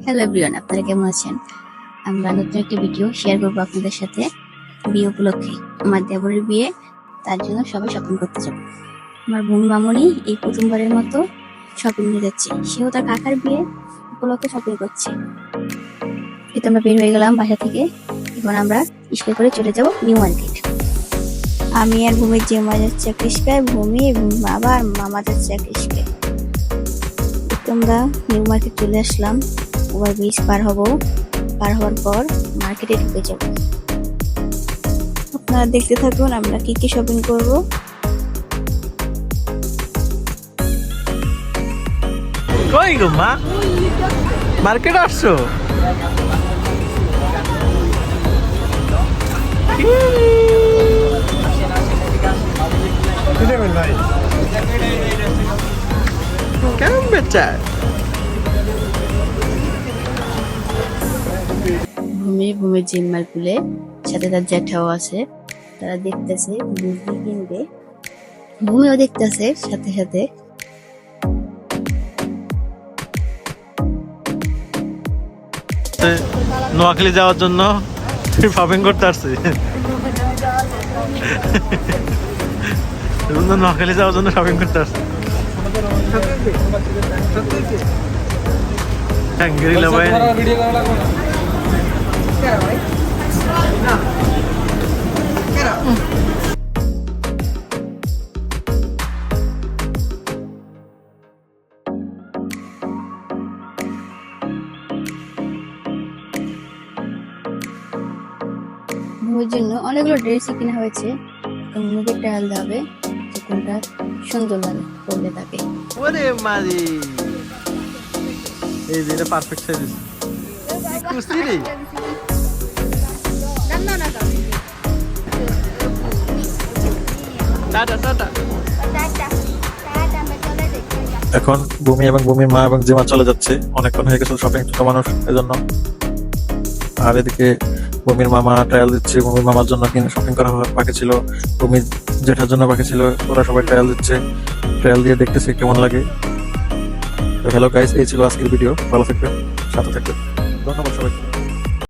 Hello everyone, আপনারা কেমন আছেন? আমরা নতুন একটা ভিডিও শেয়ার করবো আপনাদের সাথে। বিয়ে উপলক্ষে আমার দেবরের বিয়ে, তার জন্য সবাই শপিং করতে যাবো। আমার বোন মামনি এই প্রথমবারের মতো শপিং নিয়ে যাচ্ছে, সেও তার কাকার বিয়ে উপলক্ষে শপিং করছে। এই তো আমরা বের হয়ে গেলাম বাসা থেকে। এখন আমরা রিক্সায় করে চলে যাবো নিউ মার্কেট। আমি আর ভূমির জেমা যাচ্ছে রিক্সায়, ভূমি এবং বাবা আর মামা যাচ্ছে রিক্সায়। আমরা নিউ মার্কেট চলে আসলাম। ওভার ব্রিজ পার হওয়ার পর মার্কেটে ঢুকে যাব। আপনারা দেখতে থাকুন আমরা কি কি শপিং করব। কই গো মা, মার্কেট আসছো? কেমন বেচা? ভূমির জিম্মার কুলে সাথে তার জ্যাঠাও আছে, তারা দেখতেছে মুরগি কিনবে। ভূমিও দেখতেছে সাথে সাথে। নোয়াখালী যাওয়ার জন্য শপিং করতে আসছি। নোয়াখালী যাওয়ার জন্য শপিং করতে আসছি। গেরিলা ভাই ভূমির জন্য অনেকগুলো ড্রেসই কেনা হয়েছে। মুখে ট্রায়াল দেবে যে কোনটা সুন্দর লাগে পরলে তাকে। ওরে মারি, এই যে এটা পারফেক্ট সাইজ। কুস্তি রে টাটা টাটা। এখন ভূমি এবং ভূমির মা এবং জিমা চলে যাচ্ছে, অনেকক্ষণ হয়ে গেছে শপিং, ছোট মানুষ এজন্য। আর এদিকে ভূমির মামা ট্রায়াল দিচ্ছে, ভূমির মামার জন্য শপিং করা বাকি ছিল, ভূমির জেঠার জন্য বাকি ছিল। ওরা সবাই ট্রায়াল দিচ্ছে, ট্রায়াল দিয়ে দেখতেছে কেমন লাগে। তো হ্যালো গাইস, এই ছিল আজকের ভিডিও। ভালো থাকবেন, সাথে থাকবেন, ধন্যবাদ সবাইকে।